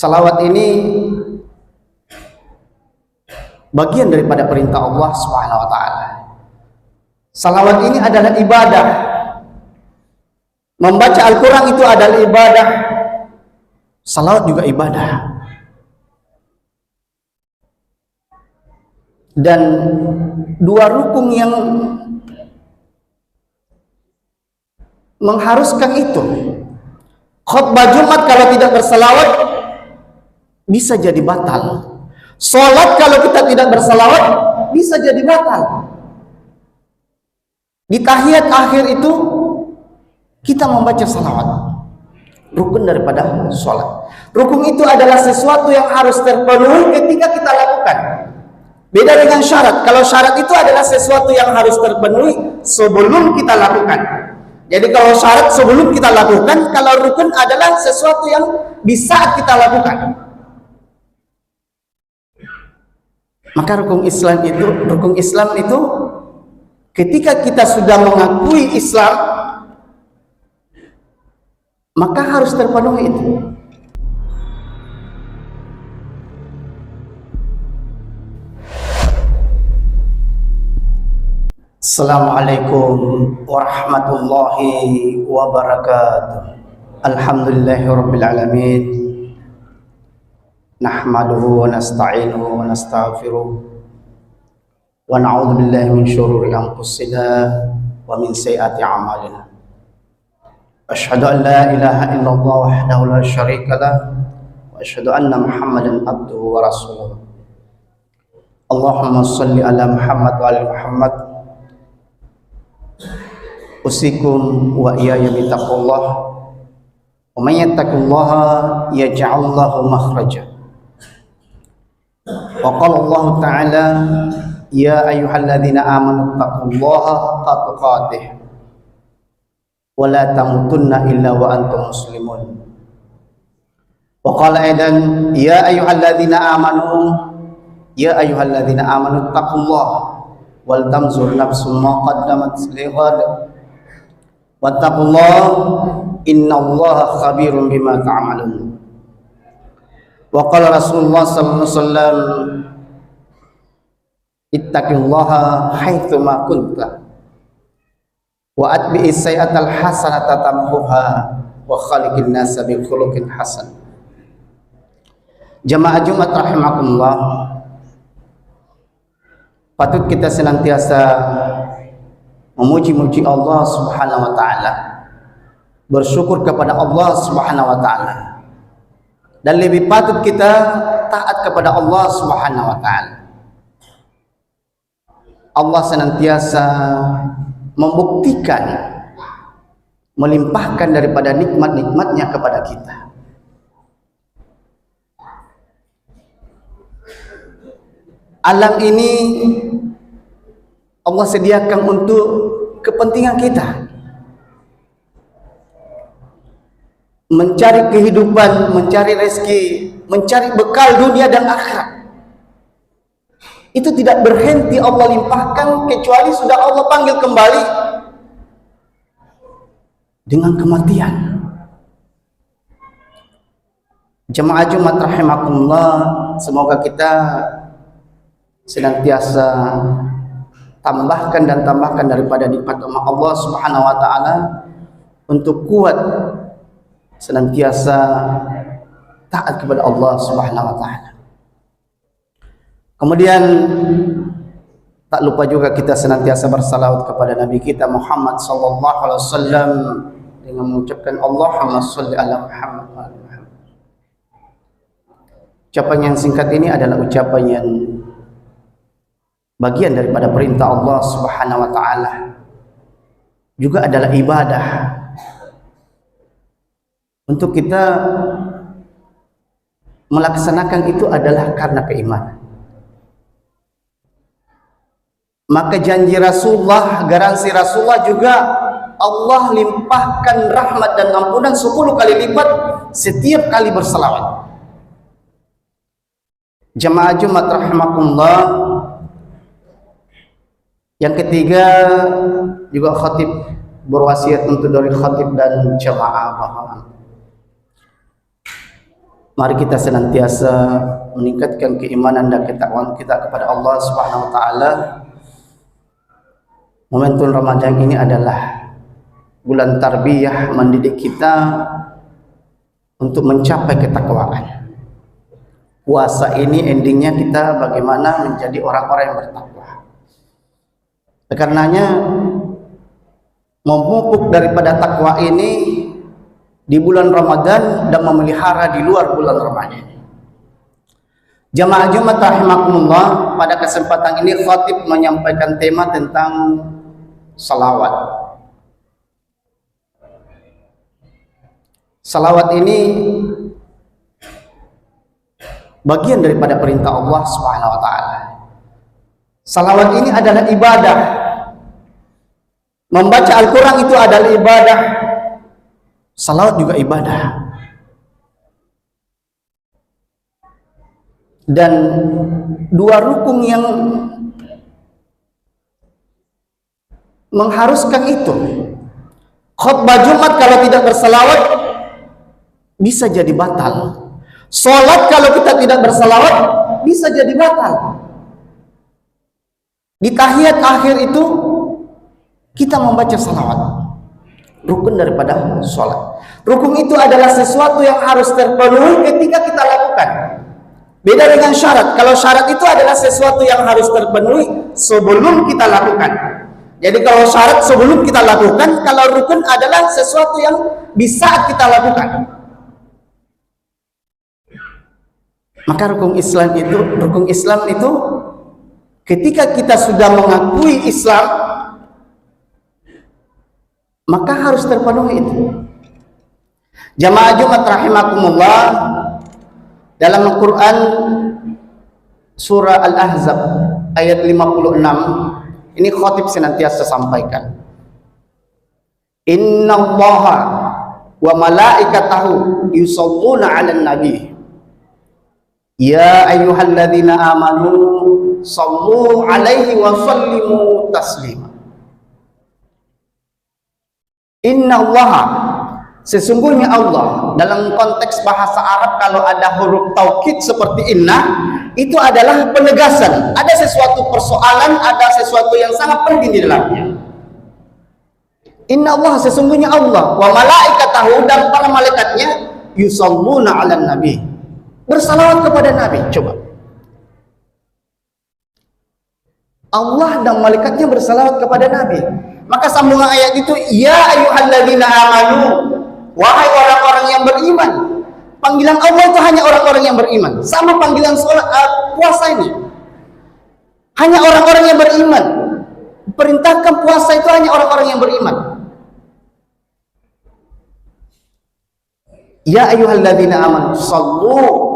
Salawat ini bagian daripada perintah Allah Subhanahu wa taala. Salawat ini adalah ibadah. Membaca Al-Qur'an itu adalah ibadah. Salawat juga ibadah. Dan dua rukun yang mengharuskan itu. Khutbah Jumat kalau tidak bersalawat bisa jadi batal. Salat kalau kita tidak bersalawat bisa jadi batal. Di tahiyat akhir itu kita membaca salawat. Rukun daripada salat. Rukun itu adalah sesuatu yang harus terpenuhi ketika kita lakukan. Beda dengan syarat. Kalau syarat itu adalah sesuatu yang harus terpenuhi sebelum kita lakukan. Jadi kalau syarat sebelum kita lakukan, kalau rukun adalah sesuatu yang di saat kita lakukan. Maka rukun Islam itu ketika kita sudah mengakui Islam, maka harus terpenuhi itu. Assalamualaikum warahmatullahi wabarakatuh. Alhamdulillahirabbil alamin. Nahmaduhu wa nasta'inuhu wa nastaghfiruh. Wa na'udzu billahi min syururi anfusina wa min sayyiati a'malina. Asyhadu an la ilaha illallah wahdahu la syarika lah wa asyhadu anna Muhammadan abduhu wa rasuluh. Allahumma shalli ala Muhammad wa ali Muhammad. Usikum wa iyaya bitaqullah. Wa may yattaqillaha yaj'al lahu makhraja. Wa qala Allah ta'ala ya ayyuhalladzina amanu taqullaha haqqa tuqatih wa la tamutunna illa wa antum muslimun. Wa qala aidan ya ayyuhalladzina amanu taqullaha wal tanzur nafsum ma qaddamat lighad wattaqullaha innallaha khabirun bima ta'malun. Wa qala Rasulullah sallallahu alaihi wasallam ittaqillaha haitsu ma kunta wa atbi'is sayyi'atal hasanata tamhuha wa khaliqin nasa bi khuluqin hasan. Jamaah Jumat rahimakumullah, patut kita senantiasa memuji-muji Allah Subhanahu wa taala, bersyukur kepada Allah Subhanahu wa taala, dan lebih patut kita taat kepada Allah Subhanahu wa taala. Allah senantiasa membuktikan, melimpahkan daripada nikmat-nikmatnya kepada kita. Alam ini Allah sediakan untuk kepentingan kita, mencari kehidupan, mencari rezeki, mencari bekal dunia dan akhirat. Itu tidak berhenti Allah limpahkan kecuali sudah Allah panggil kembali dengan kematian. Jemaah Jumat rahimakumullah, semoga kita senantiasa tambahkan daripada nikmat Allah Subhanahu wa taala untuk kuat senantiasa taat kepada Allah Subhanahu wa taala. Kemudian tak lupa juga kita senantiasa bersalawat kepada Nabi kita Muhammad sallallahu alaihi wasallam dengan mengucapkan Allahumma shalli ala Muhammad wa ali Muhammad. Ucapan yang singkat ini adalah ucapan yang bagian daripada perintah Allah Subhanahu wa taala. Juga adalah ibadah. Untuk kita melaksanakan itu adalah karena keimanan. Maka janji Rasulullah, garansi Rasulullah juga Allah limpahkan rahmat dan ampunan 10 kali lipat setiap kali bersalawat. Jemaah Jumat rahimakumullah, yang ketiga juga khatib berwasiat untuk dari khatib dan jemaah bahwa Mari kita senantiasa meningkatkan keimanan dan ketakwaan kita kepada Allah Subhanahu wa taala. Momentum Ramadan ini adalah bulan tarbiyah, mendidik kita untuk mencapai ketakwaan. Puasa ini endingnya kita bagaimana menjadi orang-orang yang bertakwa. Karenanya memupuk daripada takwa ini di bulan Ramadan dan memelihara di luar bulan Ramadan. Jamaah Jumat rahimakumullah, pada kesempatan ini khatib menyampaikan tema tentang salawat. Salawat ini bagian daripada perintah Allah Subhanahu wa taala. Salawat ini adalah ibadah. Membaca Al-Qur'an itu adalah ibadah. Salawat juga ibadah. Dan dua rukun yang mengharuskan itu. Khutbah Jumat kalau tidak bersalawat bisa jadi batal. Salat kalau kita tidak bersalawat bisa jadi batal. Di tahiyat akhir itu kita membaca salawat. Rukun daripada sholat. Rukun itu adalah sesuatu yang harus terpenuhi ketika kita lakukan. Beda dengan syarat. Kalau syarat itu adalah sesuatu yang harus terpenuhi sebelum kita lakukan. Jadi kalau syarat sebelum kita lakukan, kalau rukun adalah sesuatu yang di saat kita lakukan. Maka rukun Islam itu ketika kita sudah mengakui Islam, maka harus terpenuhi itu. Jamaah Jumat rahimakumullah, dalam Al-Quran surah Al-Ahzab ayat 56 ini khatib senantiasa sampaikan, innallaha wa malaikatahu yusholluna 'alan nabi ya ayyuhalladzina amanu shallu 'alaihi wa sallimu taslima. Inna Allah, sesungguhnya Allah, dalam konteks bahasa Arab kalau ada huruf taukid seperti inna, itu adalah penegasan. Ada sesuatu persoalan, ada sesuatu yang sangat penting di dalamnya. Inna Allah, sesungguhnya Allah, wa malaikatahu, dan para malaikatnya, yusalluna 'alan nabi, bersalawat kepada Nabi. Coba, Allah dan malaikatnya bersalawat kepada Nabi. Maka sambungan ayat itu, ya ayyuhalladzina amanu, wahai orang-orang yang beriman. Panggilan Allah itu hanya orang-orang yang beriman. Sama panggilan puasa ini, hanya orang-orang yang beriman. Perintahkan puasa itu hanya orang-orang yang beriman. Ya ayyuhalladzina amanu,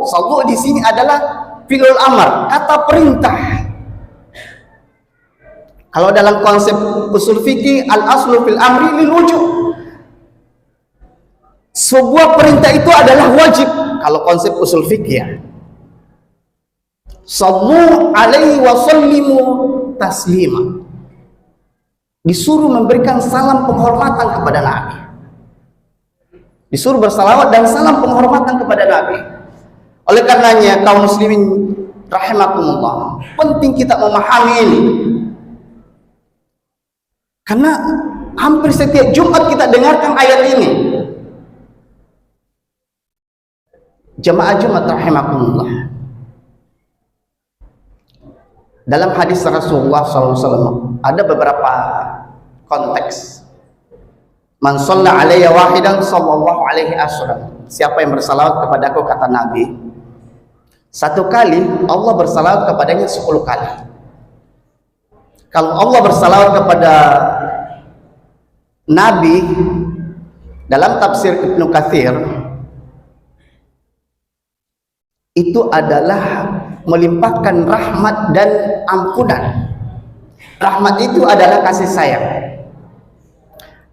sallu di sini adalah fi'il amar, kata perintah. Kalau dalam konsep usul fikih, al-aslu fil amri lil wujub. Sebuah perintah itu adalah wajib kalau konsep usul fikih ya. Sallu alaihi wa sallimu taslima. Disuruh memberikan salam penghormatan kepada Nabi. Disuruh bersalawat dan salam penghormatan kepada Nabi. Oleh karenanya kaum muslimin rahimakumullah, penting kita memahami ini. Karena hampir setiap Jumat kita dengarkan ayat ini. Jamaah Jumat rahimakumullah, dalam hadis Rasulullah SAW ada beberapa konteks. Man shalla alayya wahidan sallallahu alaihi wasallam, siapa yang bersalawat kepadaku, kata Nabi, satu kali Allah bersalawat kepadanya 10 kali. Kalau Allah bersalawat kepada Nabi, dalam tafsir Ibnu Katsir, itu adalah melimpahkan rahmat dan ampunan. Rahmat itu adalah kasih sayang.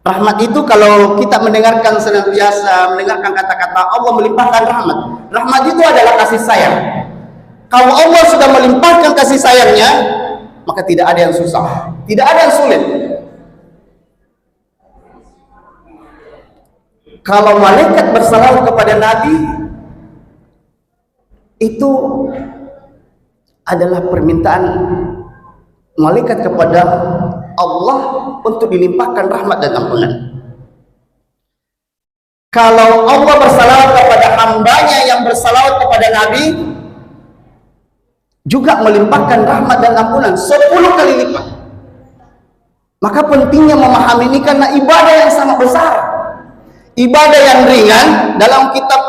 Rahmat itu kalau kita mendengarkan senantiasa mendengarkan kata-kata Allah melimpahkan rahmat. Rahmat itu adalah kasih sayang. Kalau Allah sudah melimpahkan kasih sayangnya, maka tidak ada yang susah, tidak ada yang sulit. Kalau malaikat bersalawat kepada Nabi, itu adalah permintaan malaikat kepada Allah untuk dilimpahkan rahmat dan ampunan. Kalau Allah bersalawat kepada hambanya yang bersalawat kepada Nabi, juga melimpahkan rahmat dan ampunan 10 kali lipat. Maka pentingnya memahami ini karena ibadah yang sangat besar, ibadah yang ringan. Dalam kitab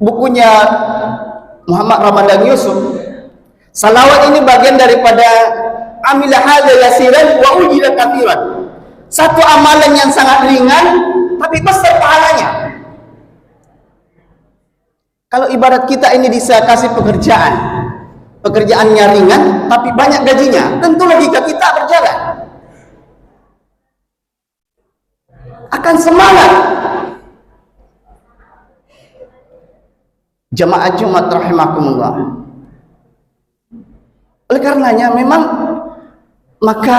bukunya Muhammad Ramadan Yusuf, salawat ini bagian daripada amila hadza yasiran wa ujira katsiran. Satu amalan yang sangat ringan tapi besar pahalanya. Kalau ibarat kita ini bisa kasih pekerjaannya ringan tapi banyak gajinya, tentu logika kita berjalan. Akan semangat. Jamaah Jumat rahimakumullah. Oleh karenanya memang maka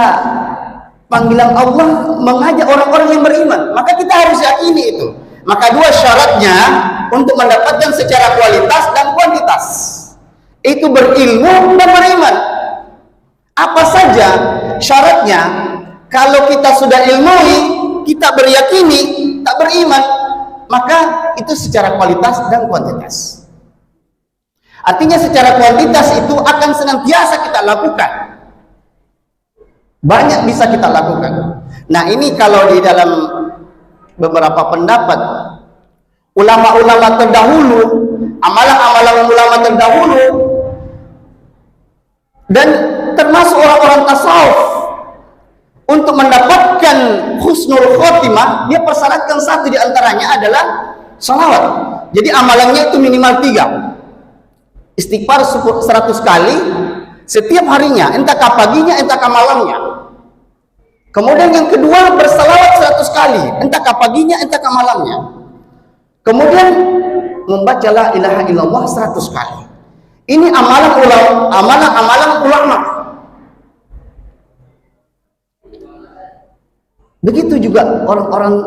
panggilan Allah mengajak orang-orang yang beriman, maka kita harus yakini itu. Maka 2 syaratnya untuk mendapatkan secara kualitas dan kuantitas, itu berilmu dan beriman. Apa saja syaratnya? Kalau kita sudah ilmui, kita beryakini, tak beriman, maka itu secara kualitas dan kuantitas. Artinya secara kuantitas itu akan senantiasa kita lakukan, banyak bisa kita lakukan. Nah ini kalau di dalam beberapa pendapat ulama-ulama terdahulu, amalan-amalan ulama terdahulu, dan termasuk orang-orang tasawuf, untuk mendapatkan husnul khotimah, dia persyaratkan satu di antaranya adalah salawat. Jadi amalannya itu minimal 3. Istighfar 100 kali setiap harinya, entahkah paginya, entahkah malamnya. Kemudian yang kedua, bersalawat 100 kali, entahkah paginya, entahkah malamnya. Kemudian membaca la ilaha illallah 100 kali. Ini amalan ulama. Begitu juga orang-orang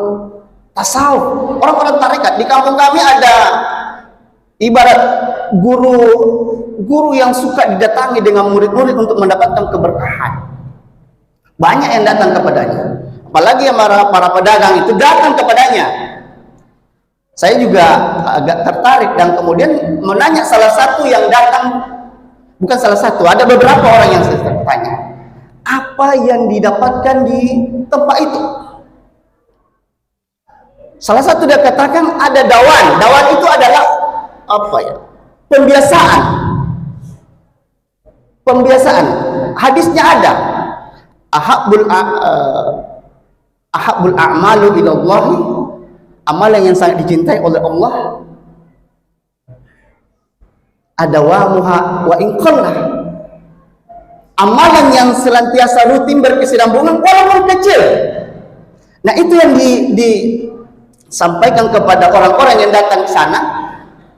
tasawuf, orang-orang tarekat. Di kampung kami ada ibarat guru yang suka didatangi dengan murid-murid untuk mendapatkan keberkahan. Banyak yang datang kepadanya, apalagi yang para pedagang itu datang kepadanya. Saya juga agak tertarik dan kemudian menanya salah satu yang datang, bukan salah satu, ada beberapa orang yang saya tanya, apa yang didapatkan di tempat itu? Salah satu dia katakan ada dawan. Dawan itu adalah apa ya? Pembiasaan. Hadisnya ada. Ahabbul a'malu ilallahi, amalan yang sangat dicintai oleh Allah, adawamuha wa in qallah, amalan yang senantiasa rutin berkesinambungan walaupun kecil. Nah itu yang disampaikan kepada orang-orang yang datang ke sana.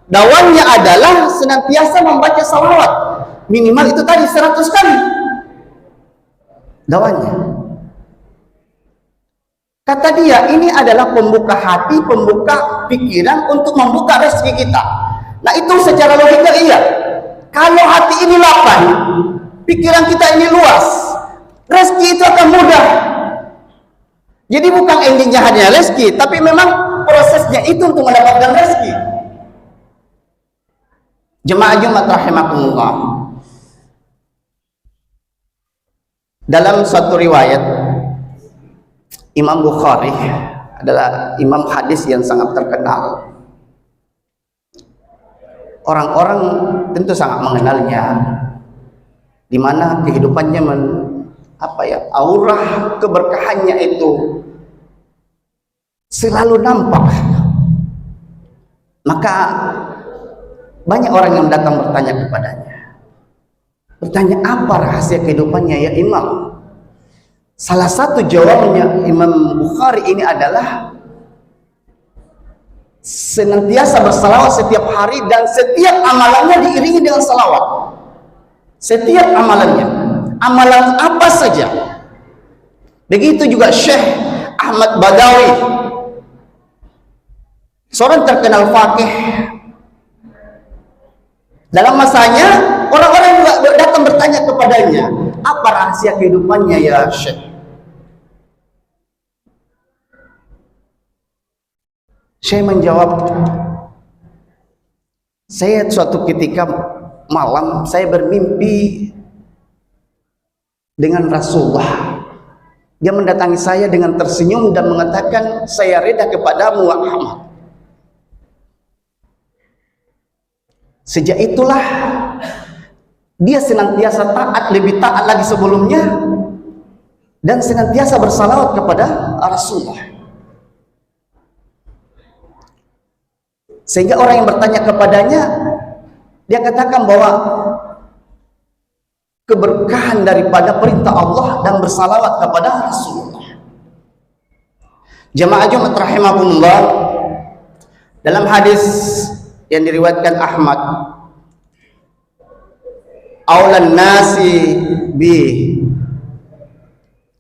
Dawannya adalah senantiasa membaca salawat, minimal itu tadi 100 kali dawannya. Kata dia, ini adalah pembuka hati, pembuka pikiran untuk membuka rezeki kita. Nah itu secara logika iya. Kalau hati ini lapang, pikiran kita ini luas, rezeki itu akan mudah. Jadi bukan endingnya hanya rezeki, tapi memang prosesnya itu untuk mendapatkan rezeki. Jemaah Jumat rahimakumullah. Dalam suatu riwayat, Imam Bukhari adalah imam hadis yang sangat terkenal. Orang-orang tentu sangat mengenalnya, di mana kehidupannya aura keberkahannya itu selalu nampak. Maka banyak orang yang datang bertanya kepadanya. Bertanya, apa rahasia kehidupannya ya Imam? Salah satu jawabnya Imam Bukhari ini adalah senantiasa bersalawat setiap hari dan setiap amalannya diiringi dengan salawat. Setiap amalannya, amalan apa saja. Begitu juga Syekh Ahmad Badawi, seorang terkenal faqih Dalam masanya, orang-orang juga datang bertanya kepadanya, apa rahasia kehidupannya ya Syekh? Syekh menjawab, saya suatu ketika malam, saya bermimpi dengan Rasulullah. Dia mendatangi saya dengan tersenyum dan mengatakan, saya reda kepadamu Muhammad. Sejak itulah dia senantiasa taat, lebih taat lagi sebelumnya, dan senantiasa bersalawat kepada Rasulullah. Sehingga orang yang bertanya kepadanya, dia katakan bahwa keberkahan daripada perintah Allah dan bersalawat kepada Rasulullah. Jamaah Jumat rahimakumullah, dalam hadis yang diriwayatkan Ahmad, aulan nasi bi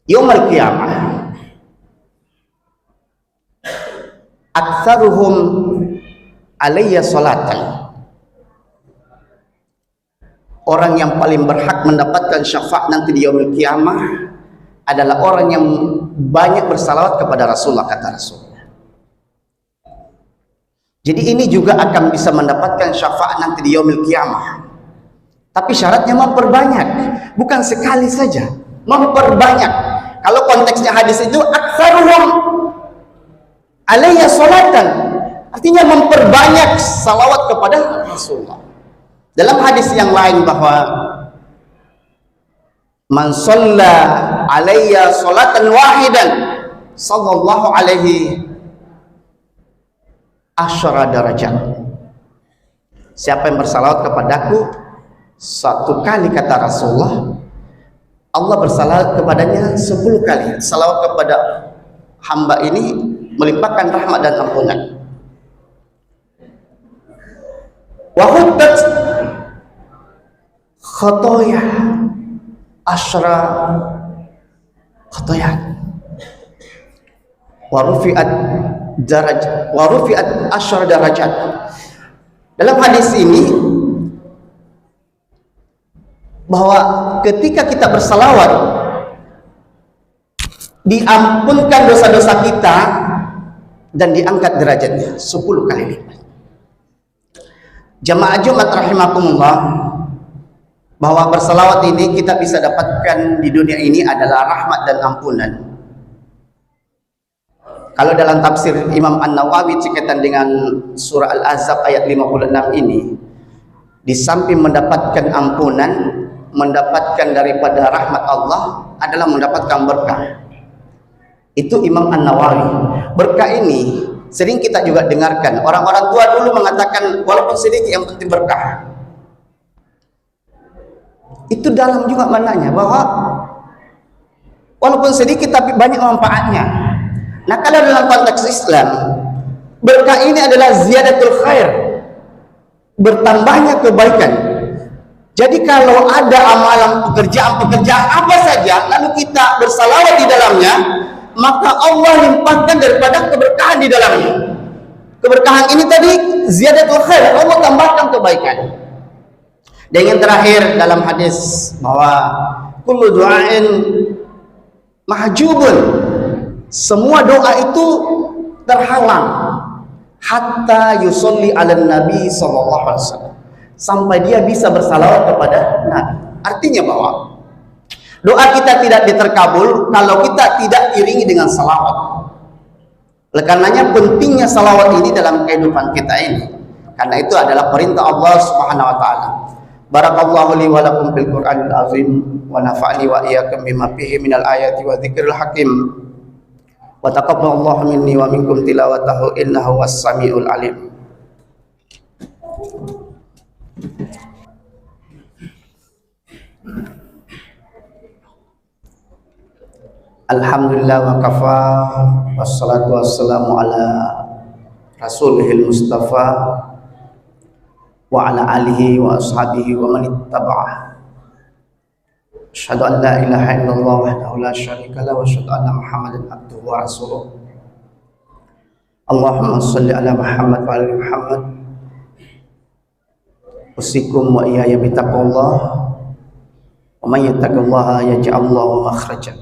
yaumil qiyamah aktsaruhum alayya salatan. Orang yang paling berhak mendapatkan syafaat nanti di yaumil qiyamah adalah orang yang banyak bersalawat kepada Rasulullah, kata Rasulullah. Jadi ini juga akan bisa mendapatkan syafaat nanti di yaumil qiyamah. Tapi syaratnya memperbanyak, bukan sekali saja, memperbanyak. Kalau konteksnya hadis itu aktsaruhum alayya salatan, artinya memperbanyak salawat kepada Rasulullah. Dalam hadis yang lain bahwa man shalla alayya salatan wahidan sallallahu alaihi asyara darajat. Siapa yang bersalawat kepadaku satu kali, kata Rasulullah, Allah bersalawat kepadanya 10 kali. Salawat kepada hamba ini melimpahkan rahmat dan ampunan. Wa hubbat khotoya asyra khotoya wa rufi'at darajat wa rufi'at asyra darajat. Dalam hadis ini bahwa ketika kita bersalawat diampunkan dosa-dosa kita dan diangkat derajatnya 10 kali lipat. Jamaah Jumat rahimakumullah, bahwa bersalawat ini kita bisa dapatkan di dunia ini adalah rahmat dan ampunan. Kalau dalam tafsir Imam An-Nawawi berkaitan dengan surah Al-Ahzab ayat 56 ini, di samping mendapatkan ampunan, mendapatkan daripada rahmat Allah adalah mendapatkan berkah. Itu Imam An-Nawawi. Berkah ini sering kita juga dengarkan. Orang-orang tua dulu mengatakan walaupun sedikit yang penting berkah. Itu dalam juga maknanya bahwa walaupun sedikit tapi banyak manfaatnya. Nah, kalau dalam konteks Islam, berkah ini adalah ziyadatul khair, bertambahnya kebaikan. Jadi kalau ada amalan pekerjaan apa saja lalu kita bersalawat di dalamnya, maka Allah limpahkan daripada keberkahan di dalamnya. Keberkahan ini tadi ziyadatul khair, Allah tambahkan kebaikan. Dan yang terakhir dalam hadis bahwa kullu du'ain mahjubun, semua doa itu terhalang hatta yusolli ala nabi sallallahu alaihi wasallam, sampai dia bisa bersalawat kepada Nabi. Artinya bahwa doa kita tidak diterkabul kalau kita tidak iringi dengan salawat. Oleh karenanya pentingnya salawat ini dalam kehidupan kita ini, karena itu adalah perintah Allah Subhanahu wa taala. Barakallahu li wa lakum fil Qur'anil azim wa nafa'ani wa iyyakum bima fihi minal ayati wa dzikril hakim. Wa taqabbalallahu minni wa minkum tilawatahu innahu was-sami'ul alim. Alhamdulillah wa kafa, wassalatu wassalamu ala rasulihil mustafa wa ala alihi wa ashabihi wa man ittaba'ah. Asyhadu an la ilaha illallah wahdahu la syarika lahu wa asyhadu anna Muhammadan abduhu wa rasuluh. Allahumma shalli ala Muhammad wa ala Muhammad wa usikum wa iyaya bittaqullah wa may yattaqillaha yaj'al lahu makhraja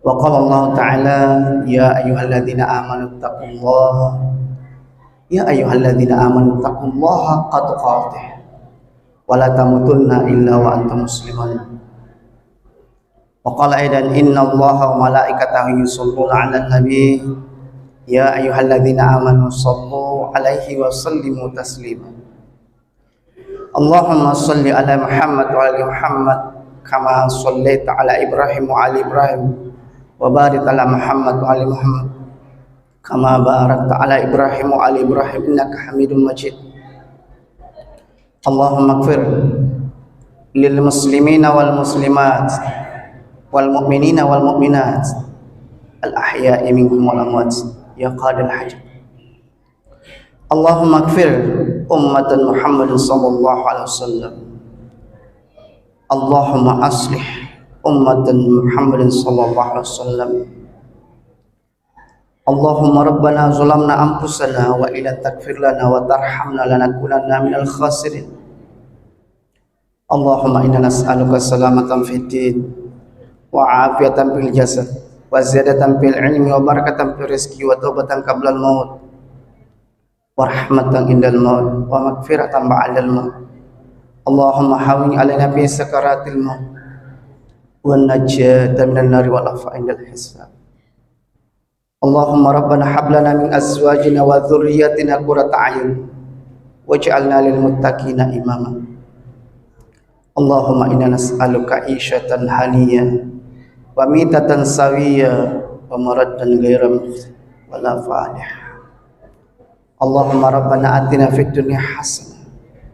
wa qala Allah ta'ala ya ayyuhalladzina amanu taqullaha haqqa tuqatih wa la tamutunna illa wa antum muslimun wa qala aidan innallaha wa malaikatahu yusholluna 'alan nabi ya ayyuhalladzina amanu shallu 'alaihi wa sallimu taslima Allahumma shalli ala Muhammad wa ali Muhammad kama shallaita ala Ibrahim wa ali Ibrahim wa barik ala Muhammad wa ali Muhammad kama barakta ala Ibrahim wa ali Ibrahim innaka Hamidum Majid. Allahumma ighfir lil muslimina wal muslimat wal mu'minina wal mu'minat al ahya'i minhum wal amwat ya qadil hajat. Allahumma ighfir ummatan Muhammadin sallallahu alaihi wasallam. Allahumma aslih ummatan Muhammadin sallallahu alaihi wasallam. Allahumma rabbana zalamna anfusana wa ila taghfir lana wa tarhamna lanakunanna minal khasirin. Allahumma inna nas'aluka salamatan fid din wa afiyatan fil jasad wa ziyadatan fil ilmi wa barakatan fil rizqi wa taubatan qabla al maut wa rahmatan indal maut wa maghfiratan ba'dal maut. Allahumma hawwin 'alaina fi sakaratil maut wa najjata minan nari wal afa indal hisab. Allahumma rabbana hab lana min azwajina wa dhurriyyatina qurrata a'yun waj'alna lil muttaqina imama. Allahumma inna nas'aluka 'ishatan haniyah wa mitatan sawiyah wa maraddan ghaira mukhzih wa la fadih. Allahumma rabbana atina fid dunya hasanah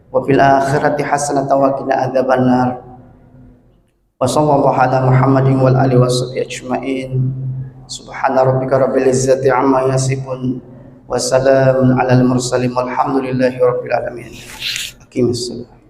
wa fil akhirati hasanatan wa qina adzabannar. Wa sallallahu ala Muhammadin wal alihi washabbihi ajmain. Subhana rabbika rabbil izzati amma yasifun wa salamun alal mursalin walhamdulillahi rabbil alamin. Aqimissalam.